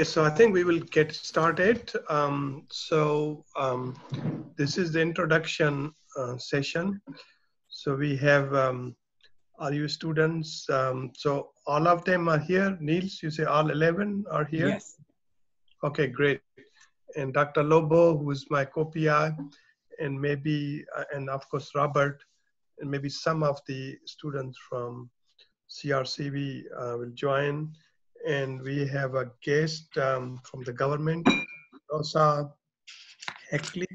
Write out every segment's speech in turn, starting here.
So I think we will get started. This is the introduction session. So we have REU students. So all of them are here. Niels, you say all 11 are here? Yes. Okay, great. And Dr. Lobo, who is my co-PI, and maybe, and of course, Robert, and maybe some of the students from CRCV will join. And we have a guest from the government, Rosa Heckley.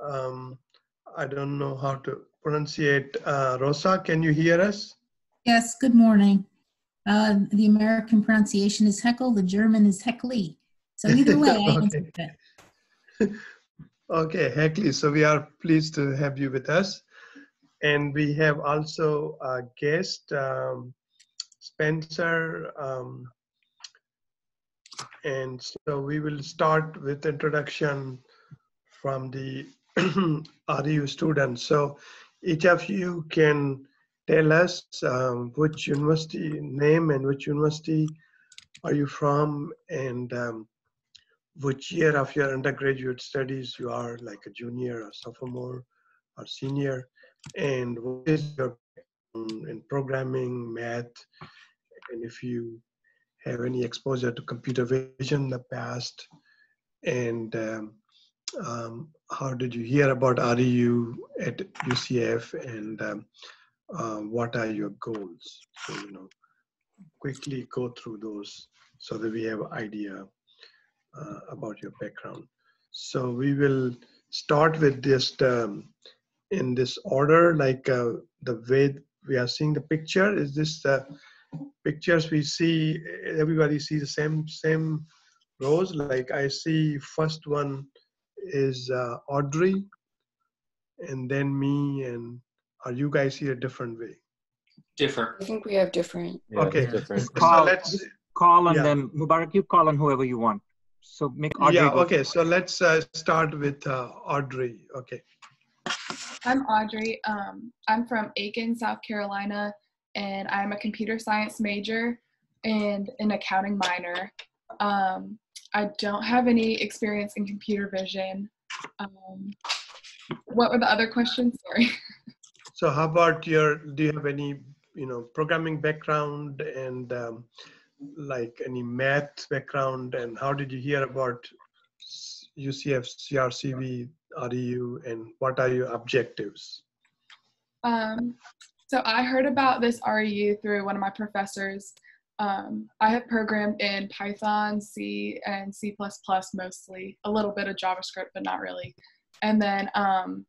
I don't know how to pronunciate. Rosa, can you hear us? Yes, good morning. The American pronunciation is Heckle, the German is Heckley. So either way, I answered it. Okay, Heckley. So we are pleased to have you with us. And we have also a guest, Spencer. And so we will start with introduction from the REU students. So each of you can tell us which university name and which university are you from, and which year of your undergraduate studies you are, like a junior or sophomore or senior, and what is your background in programming, math, and if you have any exposure to computer vision in the past, and how did you hear about REU at UCF, and what are your goals? So, quickly go through those so that we have an idea about your background. So we will start with this in this order, like the way we are seeing the picture. Is this the pictures we see? Everybody sees the same rows. Like I see first one is Audrey, and then me, and are you guys here a different way? Different. I think we have different. Yeah, okay, different. so let's just call on yeah. them. Mubarak, you call on whoever you want. So make Audrey Yeah, go. okay, so let's start with Audrey. Okay. I'm Audrey. I'm from Aiken, South Carolina, and I'm a computer science major and an accounting minor. I don't have any experience in computer vision. What were the other questions? Sorry. So how about do you have any, programming background, and like any math background, and how did you hear about UCF, CRCV, REU, and what are your objectives? So I heard about this REU through one of my professors. I have programmed in Python, C, and C++ mostly, a little bit of JavaScript, but not really. And then some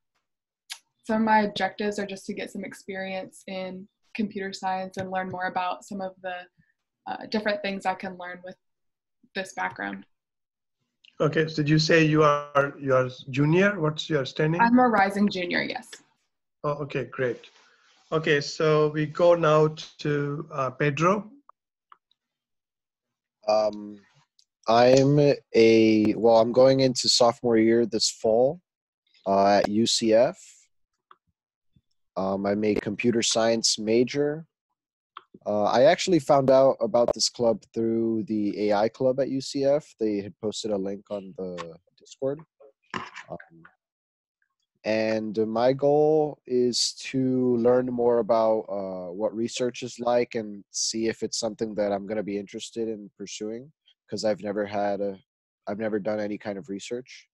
of my objectives are just to get some experience in computer science and learn more about some of the different things I can learn with this background. Okay, so did you say you are junior? What's your standing? I'm a rising junior, yes. Oh, okay, great. Okay, so we go now to Pedro. I'm going into sophomore year this fall at UCF. I'm a computer science major. I actually found out about this club through the AI club at UCF. They had posted a link on the Discord. And my goal is to learn more about what research is like and see if it's something that I'm going to be interested in pursuing, because I've never done any kind of research.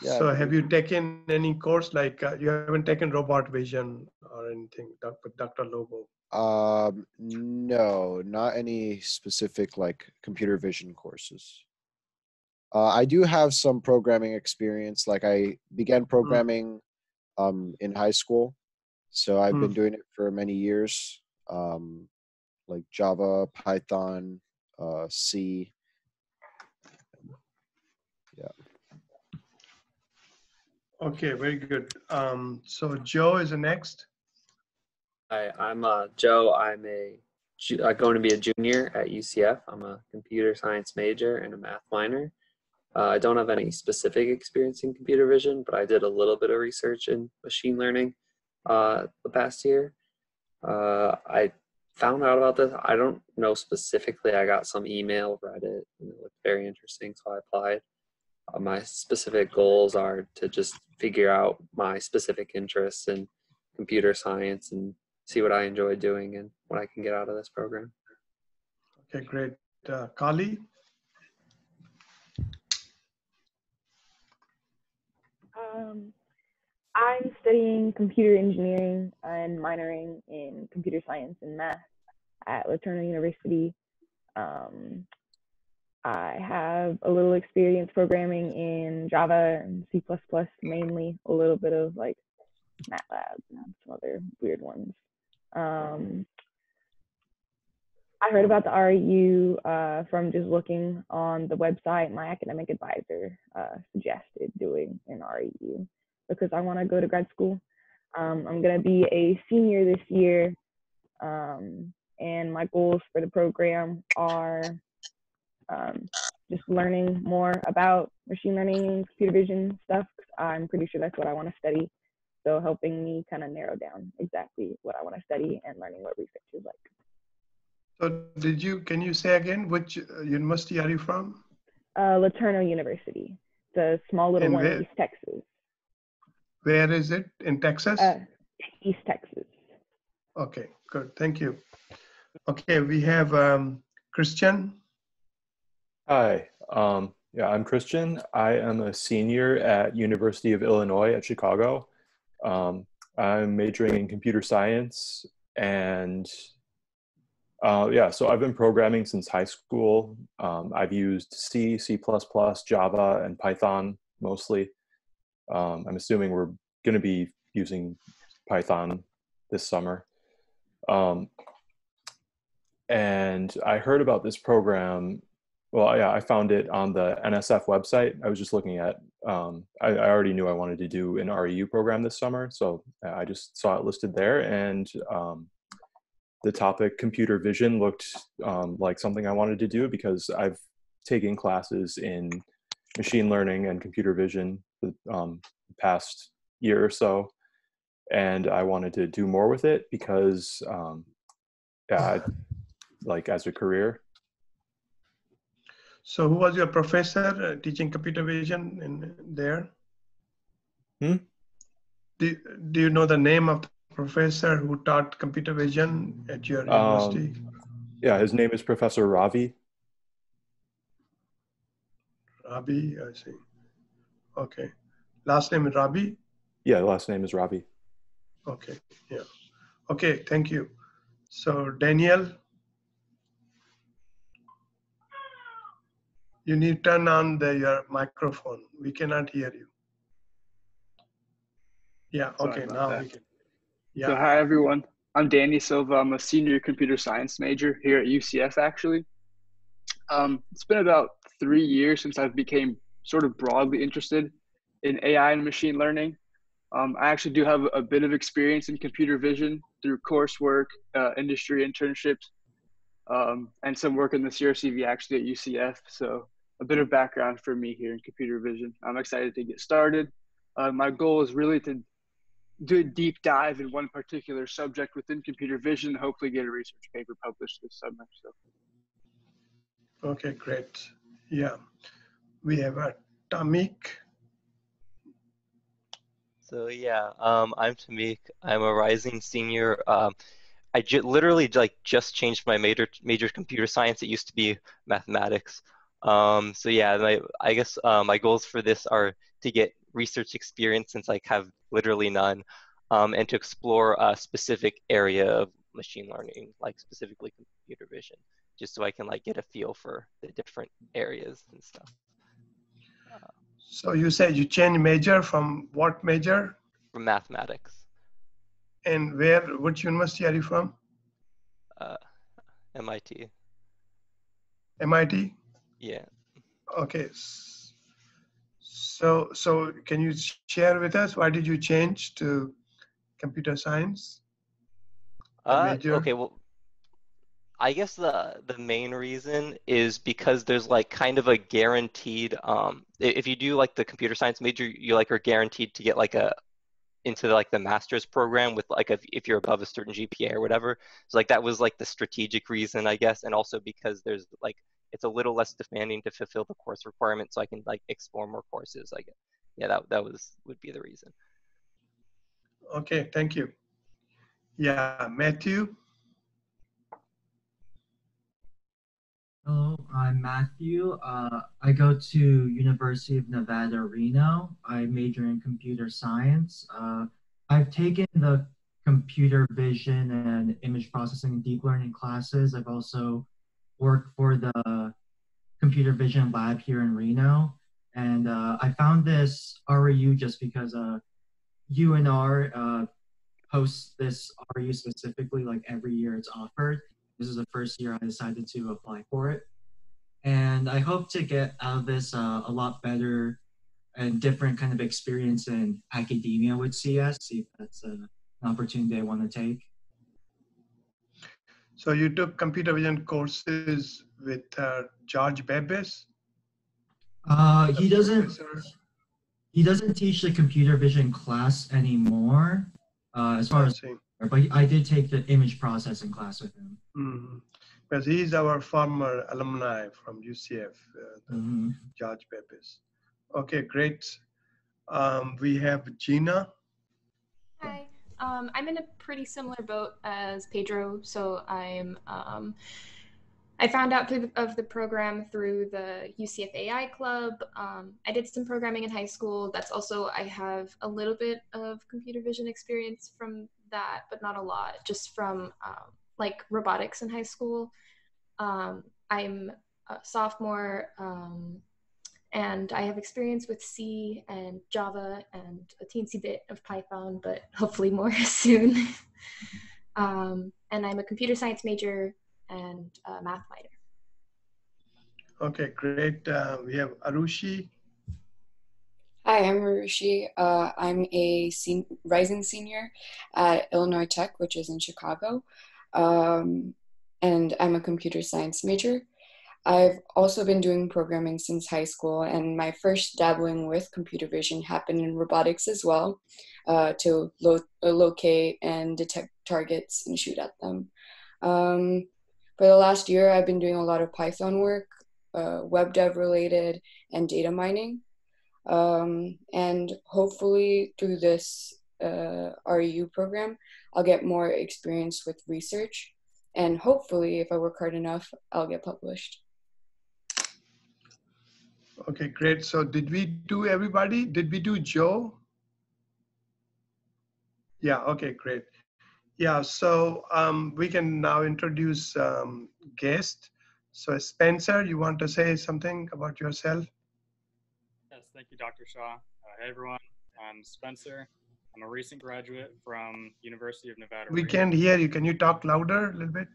Yeah. So have you taken any course, like you haven't taken robot vision or anything with Dr. Lobo? No, not any specific like computer vision courses. I do have some programming experience. Like I began programming in high school. So I've been doing it for many years. Like Java, Python, C. Yeah. Okay, very good. So Joe is the next. Hi, I'm Joe. I'm going to be a junior at UCF. I'm a computer science major and a math minor. I don't have any specific experience in computer vision, but I did a little bit of research in machine learning the past year. I found out about this. I don't know specifically. I got some email, read it, and it looked very interesting, so I applied. My specific goals are to just figure out my specific interests in computer science and see what I enjoy doing and what I can get out of this program. Okay, great. Kali? I'm studying computer engineering and minoring in computer science and math at LaTourneau University. I have a little experience programming in Java and C++, mainly a little bit of like MATLAB and some other weird ones. I heard about the REU from just looking on the website. My academic advisor suggested doing an REU because I want to go to grad school. I'm going to be a senior this year, and my goals for the program are just learning more about machine learning and computer vision stuff. I'm pretty sure that's what I want to study. So helping me kind of narrow down exactly what I want to study and learning what research is like. So can you say again, which university are you from? LaTourneau University. It's a small little one in East Texas. Where is it? In Texas? East Texas. Okay, good. Thank you. Okay, we have Christian. Hi, yeah, I'm Christian. I am a senior at University of Illinois at Chicago. I'm majoring in computer science, and yeah, so I've been programming since high school. I've used C, C++, Java, and Python mostly. I'm assuming we're going to be using Python this summer. And I heard about this program. Well, yeah, I found it on the NSF website. I was just looking at, I already knew I wanted to do an REU program this summer, so I just saw it listed there, and the topic computer vision looked like something I wanted to do because I've taken classes in machine learning and computer vision the past year or so, and I wanted to do more with it because, yeah, like as a career. So who was your professor teaching computer vision in there? Do you know the name of the professor who taught computer vision at your university? Yeah, his name is Professor Ravi. Rabi, I see. Okay. Last name is Rabi? Yeah, the last name is Ravi. Okay, yeah. Okay, thank you. So Daniel, you need to turn on your microphone. We cannot hear you. Yeah, okay, now we can. Yeah. So hi everyone, I'm Danny Silva. I'm a senior computer science major here at UCF actually. It's been about 3 years since I became sort of broadly interested in AI and machine learning. I actually do have a bit of experience in computer vision through coursework, industry internships, and some work in the CRCV actually at UCF. So a bit of background for me here in computer vision. I'm excited to get started. My goal is really to do a deep dive in one particular subject within computer vision, hopefully get a research paper published this summer. So. Okay, great. Yeah, we have Tamik. So yeah, I'm Tamik. I'm a rising senior. I literally just changed my major computer science. It used to be mathematics. So yeah, I guess my goals for this are to get research experience since I have literally none, and to explore a specific area of machine learning, like specifically computer vision, just so I can get a feel for the different areas and stuff. So you said you changed major from what major? From mathematics. And which university are you from? MIT. MIT? Yeah. Okay. So can you share with us why did you change to computer science? Major? Okay, well, I guess the main reason is because there's kind of a guaranteed if you do the computer science major, you are guaranteed to get into like the master's program with like if you're above a certain GPA or whatever. So like that was like the strategic reason, I guess, and also because there's like it's a little less demanding to fulfill the course requirement, so I can like explore more courses. Like, yeah, that would be the reason. Okay, thank you. Yeah, Matthew. Hello, I'm Matthew. I go to University of Nevada, Reno. I major in computer science. I've taken the computer vision and image processing and deep learning classes. I've also worked for the computer vision lab here in Reno. And I found this REU just because UNR hosts this REU specifically, like every year it's offered. This is the first year I decided to apply for it. And I hope to get out of this a lot better and different kind of experience in academia with CS, see if that's an opportunity I want to take. So you took computer vision courses with George Bebes? He doesn't teach the computer vision class anymore, as far as, but I did take the image processing class with him. Mm-hmm. Because he's our former alumni from UCF, George Bebes. Okay, great. We have Gina. Hi, I'm in a pretty similar boat as Pedro. So I found out of the program through the UCF AI Club. I did some programming in high school. That's also, I have a little bit of computer vision experience from that, but not a lot, just from like robotics in high school. I'm a sophomore, and I have experience with C and Java and a teensy bit of Python, but hopefully more soon. And I'm a computer science major and a math minor. Okay, great. We have Arushi. Hi, I'm Arushi. I'm a rising senior at Illinois Tech, which is in Chicago. And I'm a computer science major. I've also been doing programming since high school, and my first dabbling with computer vision happened in robotics as well, to locate and detect targets and shoot at them. For the last year, I've been doing a lot of Python work, web dev related, and data mining. And hopefully through this REU program, I'll get more experience with research. And hopefully, if I work hard enough, I'll get published. Okay, great. So did we do everybody? Did we do Joe? Yeah, okay, great. Yeah, so we can now introduce guest. So Spencer, you want to say something about yourself? Yes, thank you, Dr. Shah. Hey, everyone. I'm Spencer. I'm a recent graduate from University of Nevada. We can't hear you. Can you talk louder a little bit?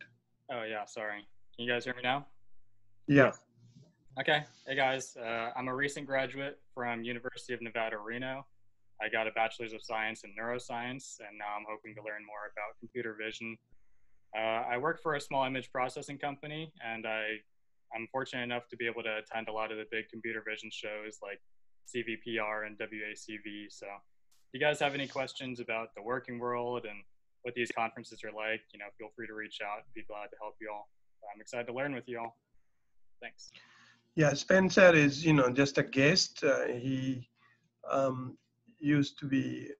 Oh, yeah, sorry. Can you guys hear me now? Yeah. Okay. Hey, guys. I'm a recent graduate from University of Nevada, Reno. I got a Bachelor's of Science in Neuroscience, and now I'm hoping to learn more about computer vision. I work for a small image processing company, and I'm fortunate enough to be able to attend a lot of the big computer vision shows like CVPR and WACV. So if you guys have any questions about the working world and what these conferences are like, feel free to reach out. I'd be glad to help you all. I'm excited to learn with you all. Thanks. Yeah, Spencer is, just a guest. He used to be,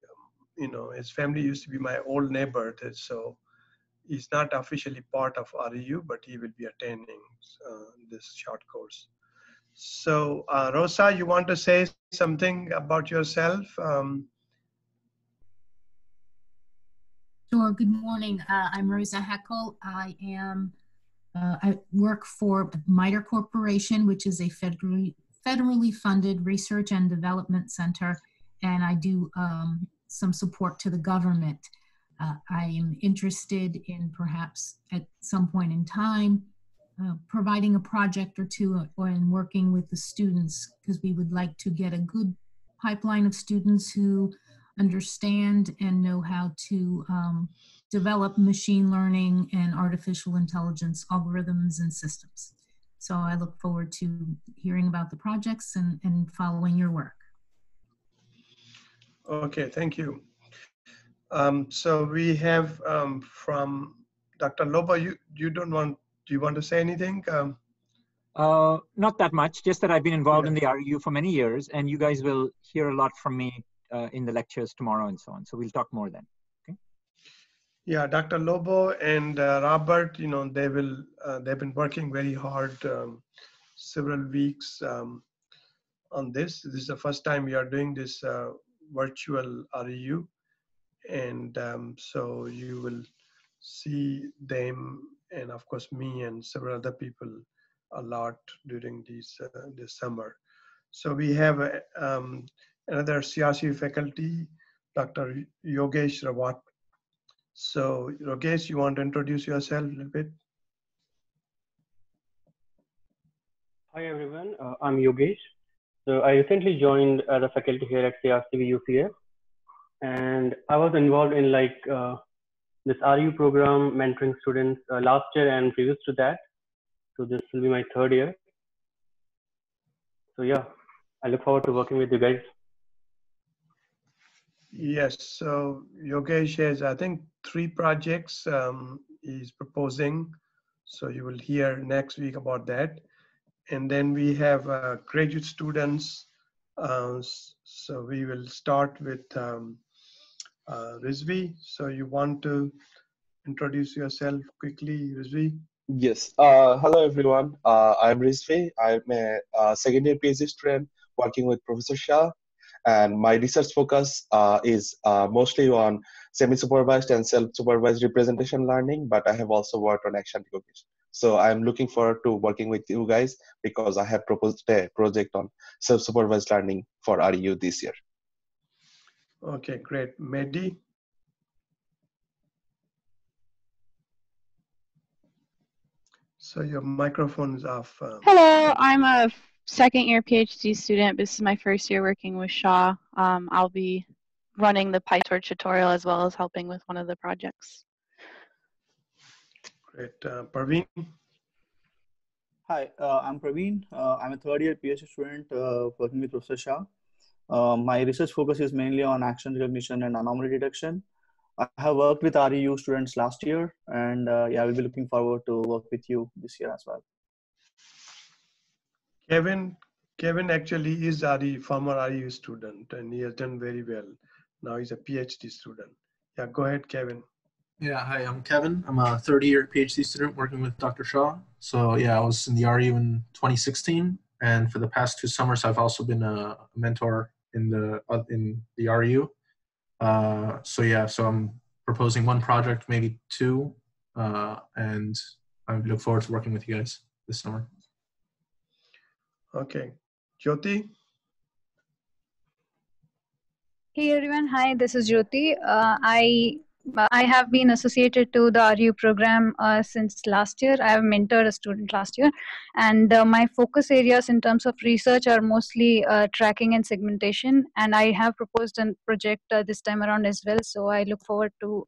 his family used to be my old neighbor. So he's not officially part of REU, but he will be attending this short course. So Rosa, you want to say something about yourself? Sure. Good morning. I'm Rosa Heckel. I work for MITRE Corporation, which is a federally funded research and development center, and I do some support to the government. I am interested in perhaps at some point in time providing a project or two or in working with the students, because we would like to get a good pipeline of students who understand and know how to develop machine learning and artificial intelligence algorithms and systems. So I look forward to hearing about the projects and following your work. Okay, thank you. So we have from Dr. Lobo, you don't want, do you want to say anything? Not that much, just that I've been involved Yeah. in the REU for many years, and you guys will hear a lot from me in the lectures tomorrow and so on. So we'll talk more then. Okay. Yeah, Dr. Lobo and Robert, you know, they've been working very hard several weeks on this. This is the first time we are doing this virtual REU. And so you will see them and of course me and several other people a lot during this summer. So we have another CRC faculty, Dr. Yogesh Rawat. So Yogesh, you want to introduce yourself a little bit? Hi everyone, I'm Yogesh. So I recently joined as a faculty here at CRCV UCF, and I was involved in this REU program, mentoring students last year and previous to that. So this will be my third year. So yeah, I look forward to working with you guys. Yes, so Yogesh has, I think, 3 projects he's proposing. So you will hear next week about that. And then we have graduate students. So we will start with Rizvi. So you want to introduce yourself quickly, Rizvi? Yes. Hello, everyone. I'm Rizvi. I'm a second year PhD student working with Professor Shah. And my research focus is mostly on semi-supervised and self-supervised representation learning, but I have also worked on action recognition. So I'm looking forward to working with you guys because I have proposed a project on self-supervised learning for REU this year. Okay, great. Mehdi? So your microphone is off. Hello, I'm a second year PhD student. This is my first year working with Shah. I'll be running the PyTorch tutorial as well as helping with one of the projects. Great. Parveen? Hi, I'm Praveen. I'm a third year PhD student working with Professor Shah. My research focus is mainly on action recognition and anomaly detection. I have worked with REU students last year, and yeah, I will be looking forward to work with you this year as well. Kevin actually is former REU student, and he has done very well. Now he's a PhD student. Yeah, go ahead, Kevin. Yeah, hi, I'm Kevin. I'm a third year PhD student working with Dr. Shah. So yeah, I was in the REU in 2016, and for the past 2 summers, I've also been a mentor in the REU. So yeah, so I'm proposing 1 project, maybe 2, and I look forward to working with you guys this summer. Okay, Jyoti? Hey everyone, hi, this is Jyoti. I have been associated to the RU program since last year. I have mentored a student last year, and my focus areas in terms of research are mostly tracking and segmentation, and I have proposed a project this time around as well, so I look forward to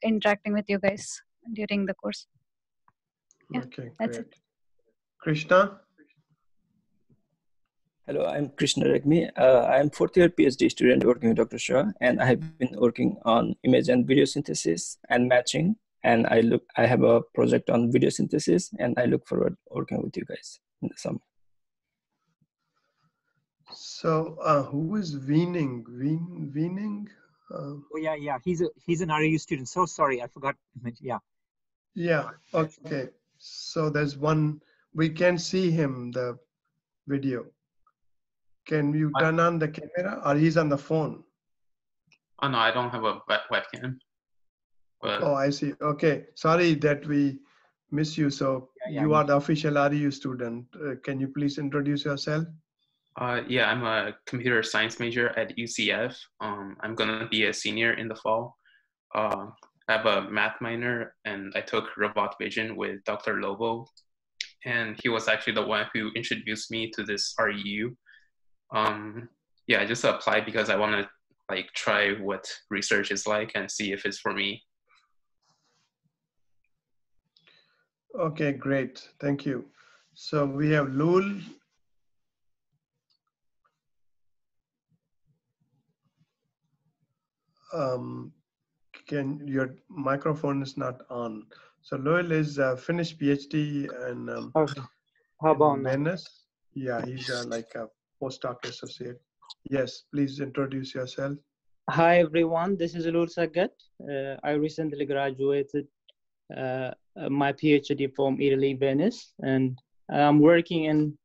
interacting with you guys during the course. Yeah, okay, that's great. it. Krishna? Hello, I'm Krishna Ragmi. I'm 4th year PhD student working with Dr. Shah, and I have been working on image and video synthesis and matching. And I have a project on video synthesis, and I look forward to working with you guys in the summer. So who is Weening? Weening? Oh yeah. He's an REU student. So sorry, I forgot. Yeah. Yeah, okay. So there's one, we can see him, the video. Can you turn on the camera, or he's on the phone? Oh no, I don't have a webcam. But Oh, I see. Okay, sorry that we miss you. So you are the official REU student. Can you please introduce yourself? yeah, I'm a computer science major at UCF. I'm gonna be a senior in the fall. I have a math minor, and I took robot vision with Dr. Lobo, and he was actually the one who introduced me to this REU. Yeah, I just applied because I want to try what research is like and see if it's for me. Okay, great. Thank you. So we have Lul. your microphone is not on. So Lowell is finished PhD Okay. How about in now? Venice. Yeah, he's like a postdoc associate. Yes, please introduce yourself. Hi everyone, this is Lul Sagat. I recently graduated my PhD from Italy, Venice, and I'm working in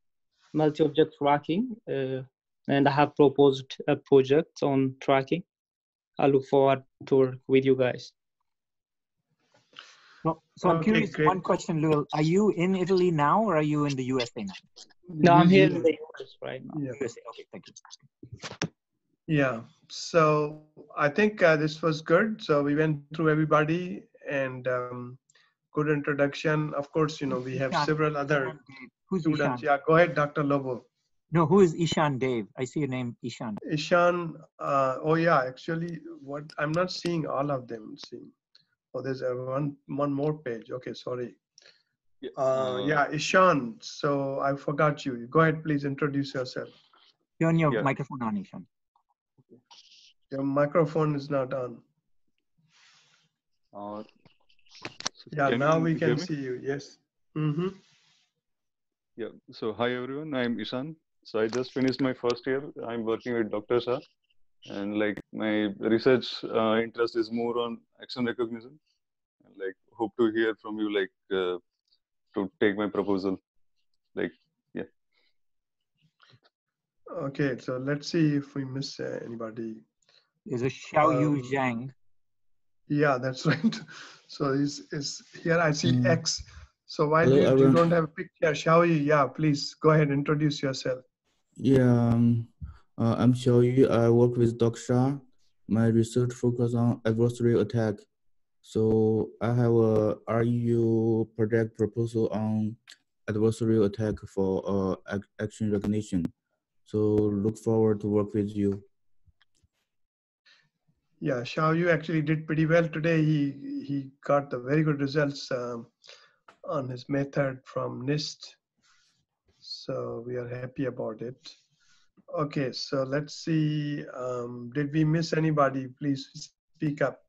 multi-object tracking, and I have proposed a project on tracking. I look forward to work with you guys. So I'm Okay, curious, great. one question, Lul. Are you in Italy now or are you in the USA now? No, I'm here in the US right now. Yeah. USA, okay, thank you. Yeah, so I think this was good. So we went through everybody and good introduction. Of course, you know, we have Ishan, several other Ishan Dave. Who's students. Ishan? Yeah, go ahead, Dr. Lobo. No, who is Ishan Dave? I see your name, Ishan. Ishan, oh yeah, actually, what I'm not seeing all of them. See, oh, there's one more page. Okay, sorry. Yeah, Ishan. So I forgot you. Go ahead, please introduce yourself. Turn your microphone on, Ishan. Your microphone is not on. Yeah, now we can see you. Yes. Mm-hmm. Yeah. So hi everyone. I'm Ishan. So I just finished my first year. I'm working with Dr. Shah, and like my research interest is more on action recognition. And like hope to hear from you, like to take my proposal. Like yeah. Okay, so let's see if we miss anybody. There's a Xiao Yu Zhang. Yeah, that's right. So is here I see X. So why Hello, you everyone. don't have a picture? Xiao Yu, yeah, please go ahead, introduce yourself. Yeah, I'm Xiaoyu. I work with Dr. Shah. My research focus on adversary attack. So I have a REU project proposal on adversary attack for action recognition. So look forward to work with you. Yeah, Xiao Yu actually did pretty well today. He got the very good results on his method from NIST. So we are happy about it. Okay, so let's see. Did we miss anybody? Please speak up.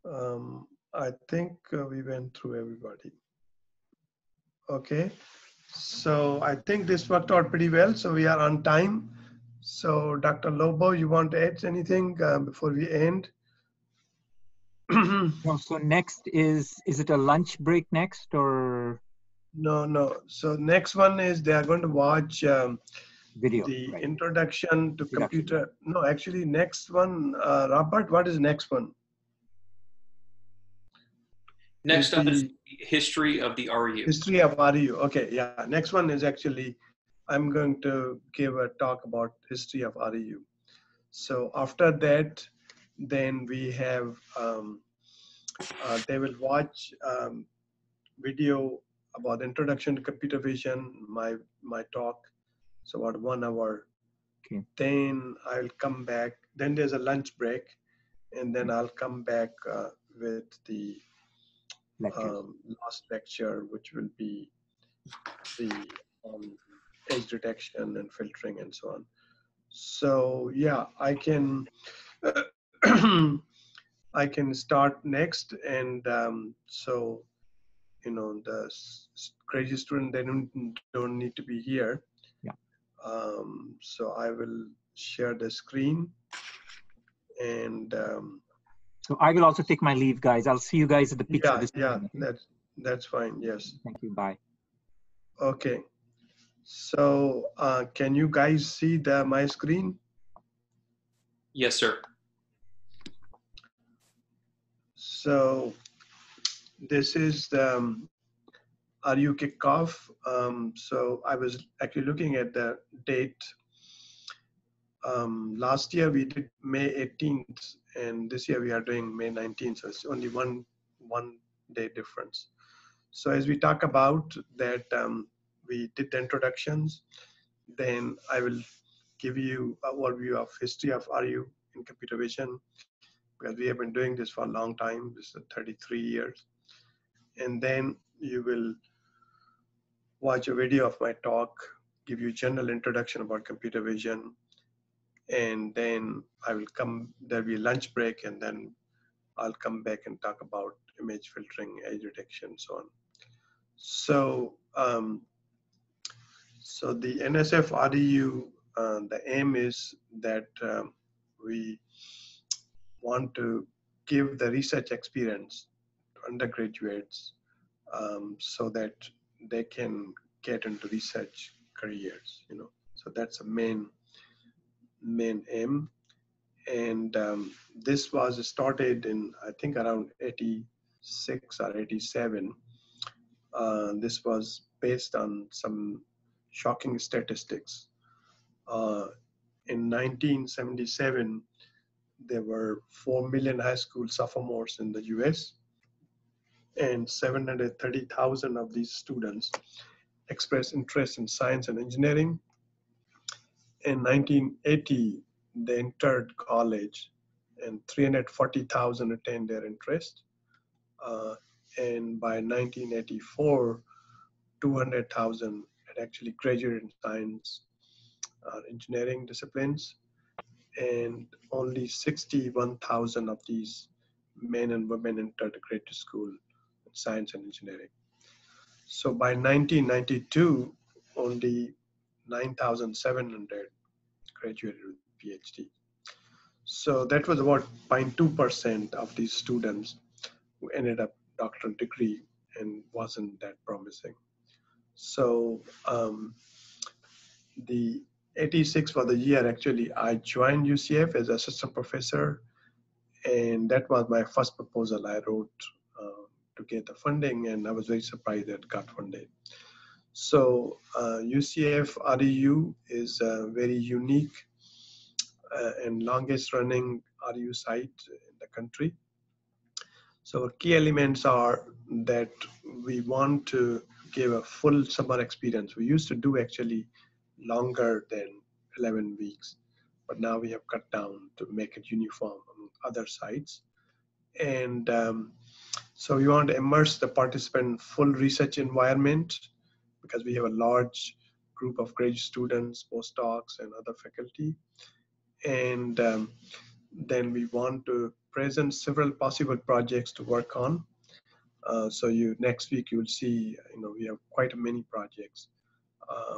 I think we went through everybody. Okay, so I think this worked out pretty well. So we are on time. So Dr. Lobo, you want to add anything before we end? No, so next is it a lunch break next or? No. So next one is they are going to watch video, the right. introduction to computer. No, actually next one, Robert, what is next one? Next up is history of the REU. History of REU. Okay, yeah. Next one is actually, I'm going to give a talk about history of REU. So after that, then we have, they will watch video about introduction to computer vision, my talk. So about 1 hour. Okay. Then I'll come back. Then there's a lunch break. And then I'll come back with the last lecture, which will be the edge detection and filtering and so on. So yeah, I can I can start next, and so you know the crazy student, they don't need to be here. Yeah. So I will share the screen, and so I will also take my leave, guys. I'll see you guys at the pizza this yeah, evening. that's fine. Yes. Thank you. Bye. Okay. So can you guys see my screen? Yes, sir. So this is the REU kickoff. So I was actually looking at the date. Last year we did May 18th, and this year we are doing May 19th. So it's only one day difference. So as we talk about that, we did the introductions. Then I will give you an overview of history of REU in computer vision, because we have been doing this for a long time. This is 33 years. And then you will watch a video of my talk, give you a general introduction about computer vision, and then I will come, there'll be a lunch break, and then I'll come back and talk about image filtering, age detection, so on. So, so the NSF REU, the aim is that we want to give the research experience to undergraduates so that they can get into research careers, you know. So that's the main aim. And this was started in, I think, around 86 or 87. This was based on some shocking statistics. In 1977, there were 4 million high school sophomores in the US, and 730,000 of these students expressed interest in science and engineering. In 1980, they entered college, and 340,000 attained their interest. And by 1984, 200,000 had actually graduated in science or engineering disciplines, and only 61,000 of these men and women entered graduate school in science and engineering. So by 1992, only 9,700 graduated with PhD. So that was about 0.2% of these students who ended up doctoral degree, and wasn't that promising. So the 86 for the year, actually, I joined UCF as assistant professor, and that was my first proposal I wrote to get the funding, and I was very surprised that it got funded. So UCF REU is a very unique and longest running REU site in the country. So key elements are that we want to give a full summer experience. We used to do actually longer than 11 weeks, but now we have cut down to make it uniform among other sites. And so we want to immerse the participant in full research environment, because we have a large group of graduate students, postdocs, and other faculty. And then we want to present several possible projects to work on. So next week you'll see, we have quite many projects.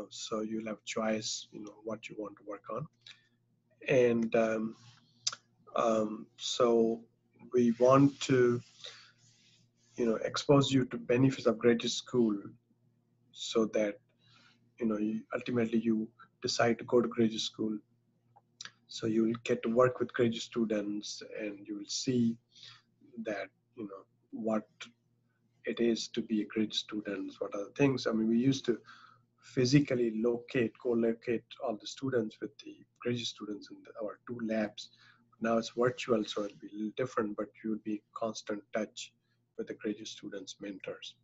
So you'll have choice, what you want to work on. And so we want to, expose you to benefits of graduate school, so that, ultimately you decide to go to graduate school. So you will get to work with graduate students, and you will see that, what it is to be a graduate student, what are the things. I mean, we used to physically co-locate all the students with the graduate students in our 2 labs. Now it's virtual, so it'll be a little different, but you'll be in constant touch with the graduate students' mentors.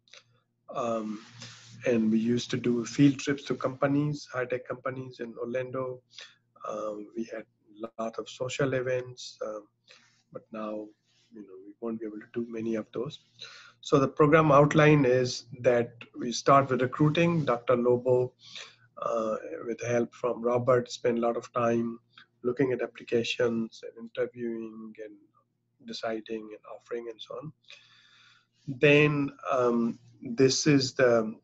And we used to do field trips to companies, high-tech companies in Orlando. We had a lot of social events, but now, we won't be able to do many of those. So the program outline is that we start with recruiting. Dr. Lobo, with help from Robert, spent a lot of time looking at applications and interviewing and deciding and offering and so on. Then this is the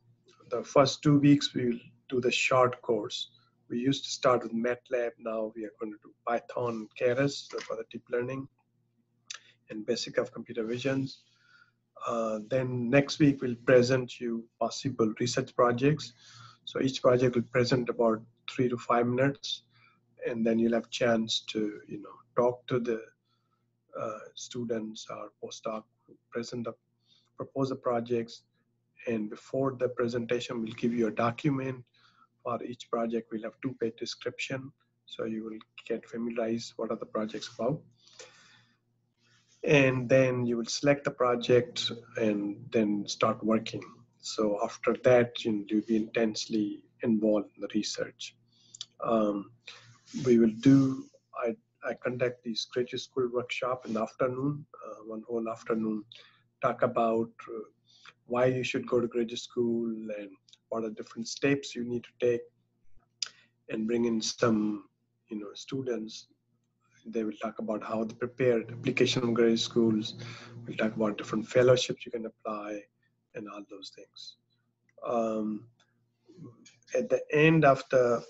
first 2 weeks we'll do the short course. We used to start with MATLAB. Now we are going to do Python, Keras for the deep learning, and basic of computer visions. Then next week we'll present you possible research projects. So each project will present about 3 to 5 minutes, and then you'll have chance to, talk to the students or postdoc who propose the projects. And before the presentation, we'll give you a document for each project. We'll have 2-page description, so you will get familiarized what are the projects about. And then you will select the project and then start working. So after that, you'll be intensely involved in the research. We will do, I conduct these graduate school workshop in the afternoon, one whole afternoon, talk about why you should go to graduate school and what are different steps you need to take, and bring in some students. They will talk about how they prepared application of graduate schools. We'll talk about different fellowships you can apply and all those things. At the end of the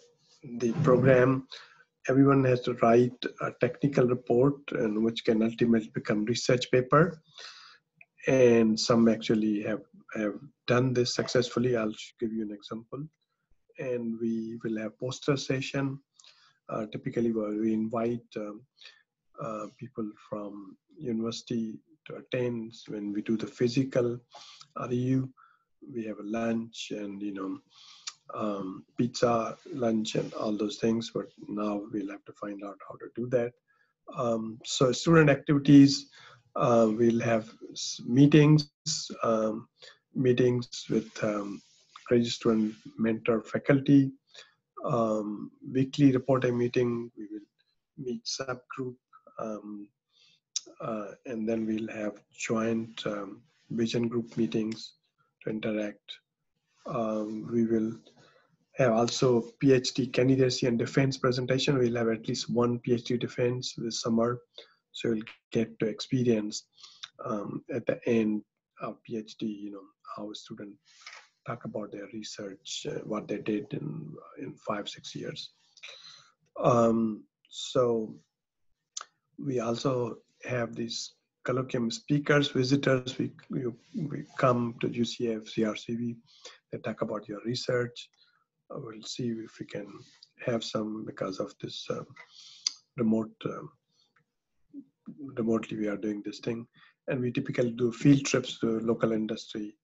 program, everyone has to write a technical report, and which can ultimately become research paper. And some actually have done this successfully. I'll give you an example. And we will have poster session. Typically, we invite people from university to attend. When we do the physical REU, we have a lunch and pizza lunch and all those things. But now we'll have to find out how to do that. So student activities, we'll have meetings, meetings with graduate student mentor faculty, weekly reporting meeting. We will meet subgroup, and then we'll have joint vision group meetings to interact. We will have also PhD candidacy and defense presentation. We'll have at least one PhD defense this summer. So you'll get to experience at the end of PhD, how a student talk about their research, what they did in 5-6 years. So we also have these colloquium speakers, visitors. We come to UCF, CRCV, they talk about your research. We'll see if we can have some because of this remotely we are doing this thing. And we typically do field trips to local industry,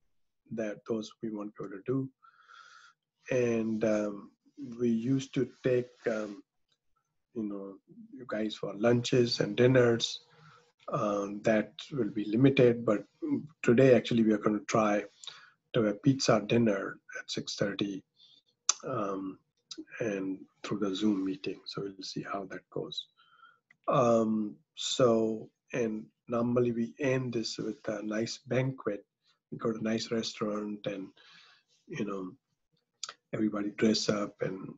that those we want people to do. And we used to take you guys for lunches and dinners. That will be limited, but today actually we are going to try to have a pizza dinner at 6:30 and through the Zoom meeting. So we'll see how that goes. And normally we end this with a nice banquet. We go to a nice restaurant and, everybody dress up and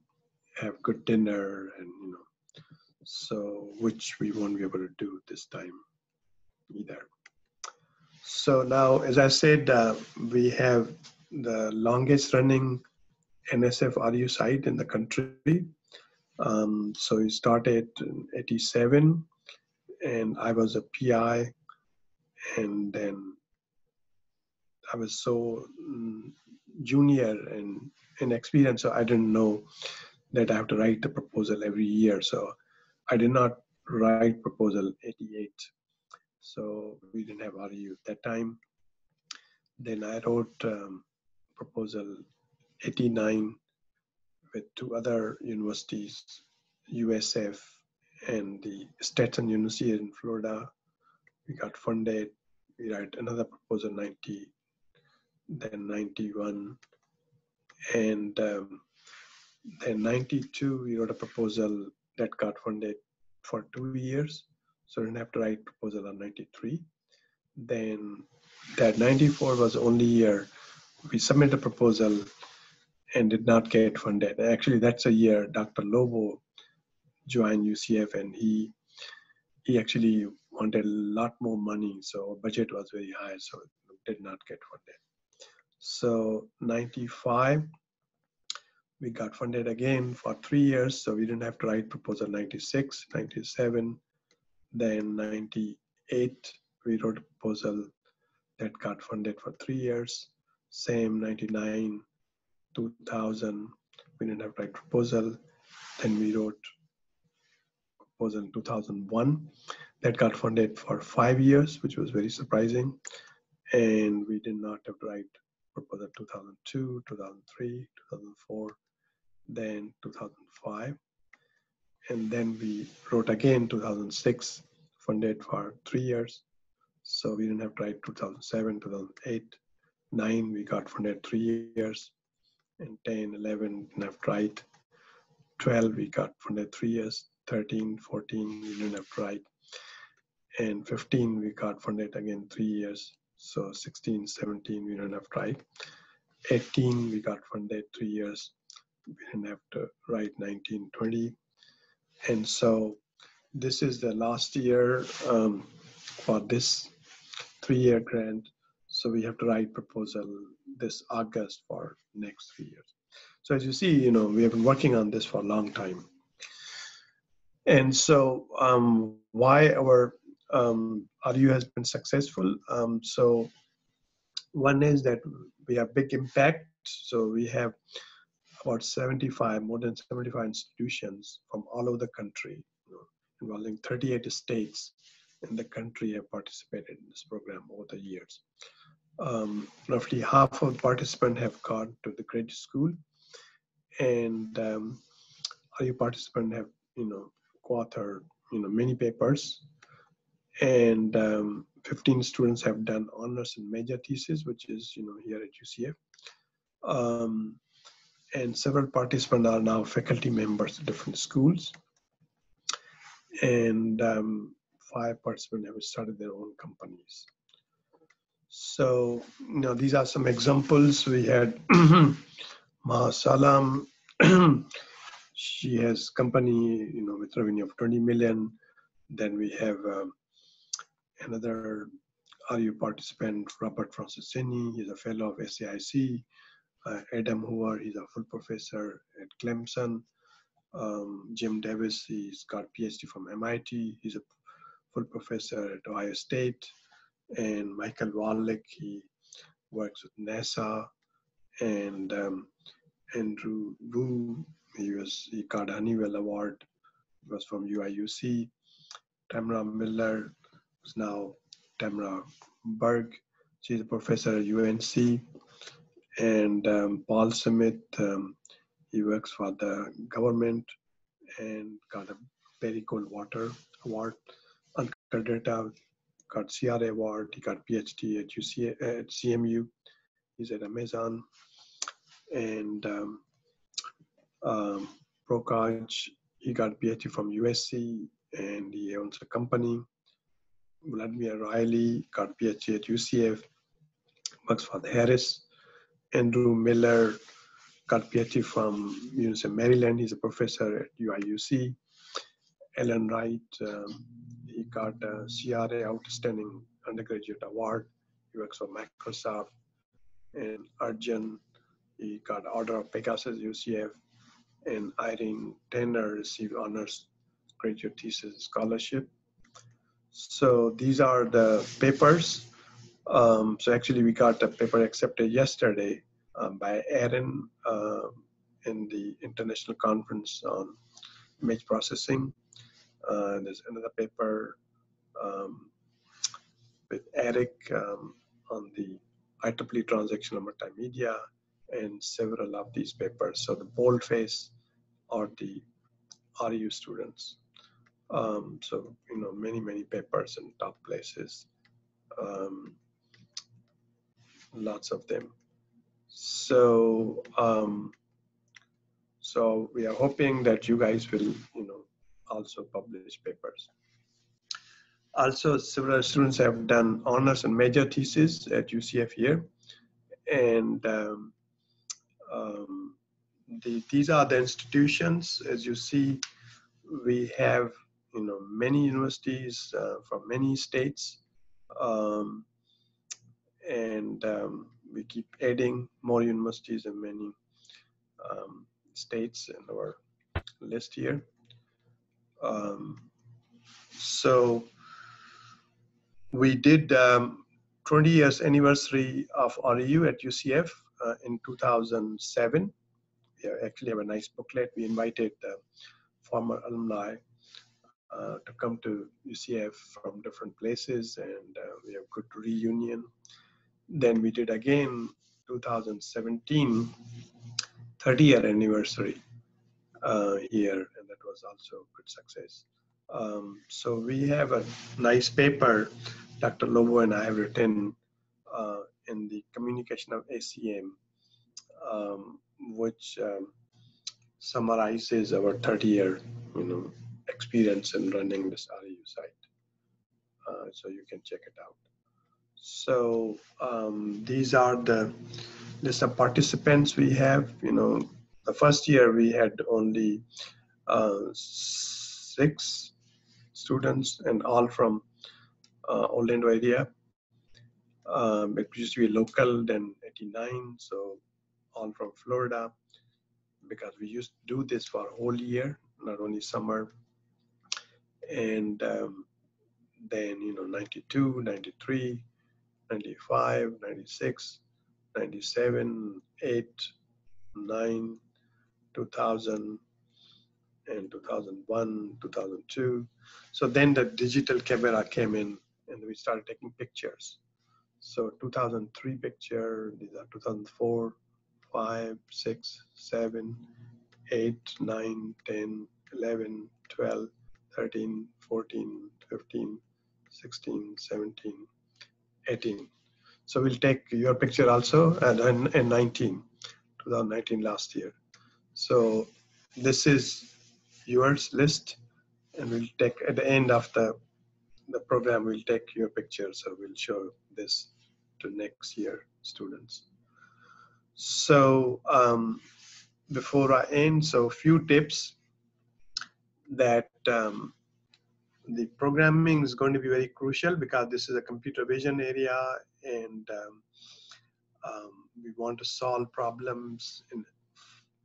have good dinner and, so which we won't be able to do this time either. So now, as I said, we have the longest running NSF REU site in the country. So we started in 87 and I was a PI, and then I was so junior and inexperienced, so I didn't know that I have to write the proposal every year. So I did not write proposal 88. So we didn't have REU at that time. Then I wrote proposal 89 with 2 other universities, USF and the Stetson University in Florida. We got funded. We write another proposal 90, then 91, and then 92 we wrote a proposal that got funded for 2 years. So I didn't have to write proposal on 93. Then that 94 was the only year we submitted a proposal and did not get funded. Actually, that's a year Dr. Lobo joined UCF, and he actually wanted a lot more money, so budget was very high, so it did not get funded. So 95, we got funded again for 3 years, so we didn't have to write proposal 96, 97, then 98, we wrote a proposal that got funded for 3 years. Same 99, 2000, we didn't have to write proposal. Then we wrote proposal in 2001 that got funded for 5 years, which was very surprising. And we did not have to write proposal 2002, 2003, 2004, then 2005. And then we wrote again 2006, funded for 3 years. So we didn't have to write 2007, 2008, 9, we got funded 3 years. And 10, 11, didn't have to write. 12, we got funded 3 years. 13, 14, we didn't have to write. And 15, we got funded again 3 years. So 16, 17, we didn't have to write. 18, we got funded 3 years. We didn't have to write. 19, 20. And so this is the last year for this 3-year grant. So we have to write proposal this August for next 3 years. So as you see, we have been working on this for a long time. And so why our REU has been successful? So one is that we have big impact. So we have about more than 75 institutions from all over the country, involving 38 states in the country have participated in this program over the years. Roughly half of the participants have gone to the graduate school, and REU participants have, co-authored, many papers, and 15 students have done honors and major thesis, which is, here at UCF. And several participants are now faculty members at different schools. And 5 participants have started their own companies. So, these are some examples. We had Maha Salam. She has company, with revenue of 20 million. Then we have another REU participant, Robert Francesini. He's a fellow of SAIC. Adam Hoover, he's a full professor at Clemson. Jim Davis, he's got PhD from MIT. He's a full professor at Ohio State. And Michael Wallach, he works with NASA. And Andrew Wu, he got a Honeywell Award. He was from UIUC. Tamara Miller, who's now Tamara Berg. She's a professor at UNC. And Paul Smith, he works for the government and got a Perry Goldwater Award. Ankur Data got CRA Award. He got PhD at CMU. He's at Amazon. And Prokaj, he got PhD from USC and he owns a company. Vladimir Riley got PhD at UCF, works for the Harris. Andrew Miller got PhD from University of Maryland. He's a professor at UIUC. Alan Wright, he got a CRA Outstanding Undergraduate Award. He works for Microsoft. And Arjun, he got Order of Pegasus UCF. And Irene Tanner received honors graduate thesis scholarship. So these are the papers. So actually we got a paper accepted yesterday by Aaron in the International Conference on Image Processing. There's another paper with Eric on the IEEE transactional multimedia and several of these papers. So the boldface are the REU students. So, many papers in top places. Lots of them. So, so we are hoping that you guys will, also publish papers. Also, several students have done honors and major thesis at UCF here. And these are the institutions. As you see, we have, many universities from many states. We keep adding more universities in many states in our list here. So we did 20 years anniversary of REU at UCF in 2007. We actually have a nice booklet. We invited former alumni to come to UCF from different places, and we have good reunion. Then we did again 2017 30-year anniversary here, and that was also good success. So we have a nice paper Dr. Lobo and I have written in the communication of ACM, which summarizes our 30-year experience in running this REU site. So you can check it out. So these are the list of participants we have. The first year we had only 6 students, and all from Orlando area. It used to be local, then 89, so all from Florida, because we used to do this for a whole year, not only summer. And then, 92, 93, 95, 96, 97, 8, 9, 2000, and 2001, 2002. So then the digital camera came in and we started taking pictures. So 2003 picture, these are 2004, 5, 6, 7, 8, 9, 10, 11, 12, 13, 14, 15, 16, 17, 18. So we'll take your picture also, and 19, 2019 last year. So this is yours list, and we'll take at the end of the program, we'll take your picture. So we'll show this to next year students. So before I end, so a few tips that the programming is going to be very crucial because this is a computer vision area, and we want to solve problems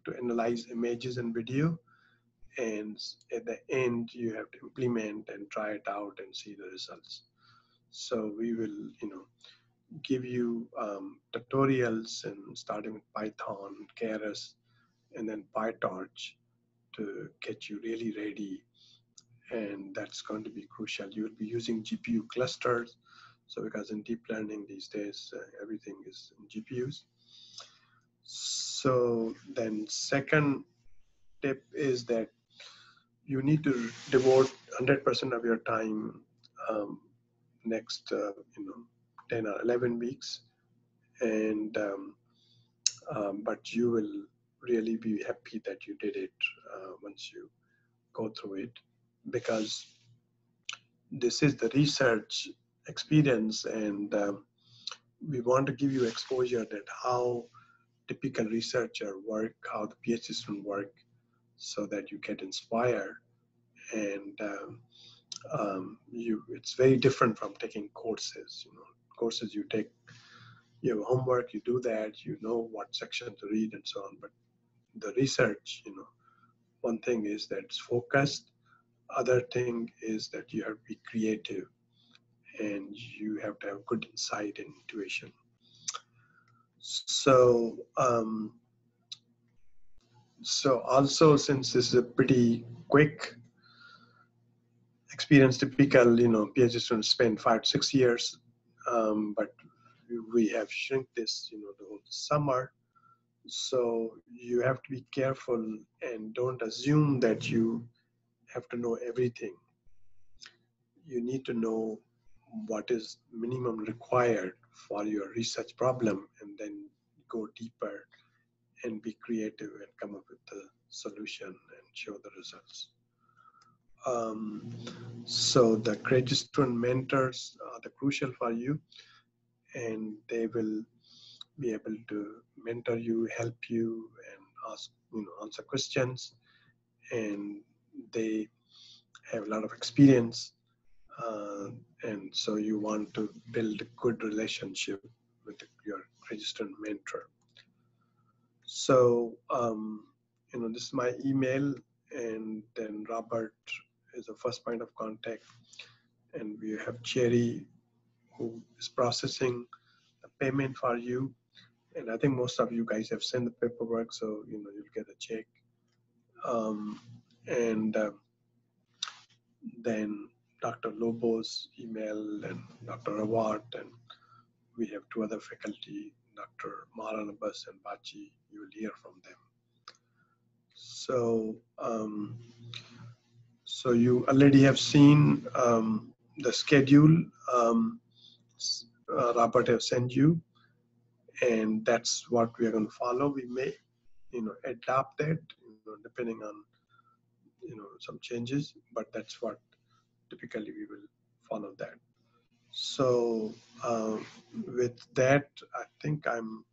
to analyze images and video. And at the end, you have to implement and try it out and see the results. So we will, give you tutorials, and starting with Python, Keras, and then PyTorch to get you really ready. And that's going to be crucial. You will be using GPU clusters. So because in deep learning these days, everything is in GPUs. So then second tip is that you need to devote 100% of your time next 10 or 11 weeks, and but you will really be happy that you did it once you go through it, because this is the research experience, and we want to give you exposure that how typical researcher work, how the PhD student work, so that you get inspired. And it's very different from taking courses. Courses you take, you have homework, you do that, you know what section to read and so on. But the research, one thing is that it's focused. Other thing is that you have to be creative, and you have to have good insight and intuition. So, so also, since this is a pretty quick experience, typical, PhD students spend 5 to 6 years, but we have shrunk this, the whole summer. So you have to be careful and don't assume that you have to know everything. You need to know what is minimum required for your research problem, and then go deeper and be creative and come up with the solution and show the results. So the graduate student mentors are the crucial for you, and they will be able to mentor you, help you, and ask, answer questions. And they have a lot of experience, and so you want to build a good relationship with your registered mentor. So, this is my email, and then Robert is the first point of contact, and we have Cherry, who is processing the payment for you. And I think most of you guys have sent the paperwork, so you'll get a check. And then Dr. Lobo's email, and Dr. Rawat, and we have 2 other faculty, Dr. Maranabas and Bachi. You will hear from them. So, so you already have seen the schedule Robert have sent you, and that's what we are going to follow. We may, adapt that, depending on, some changes, but that's what typically we will follow that. So with that, I think I'm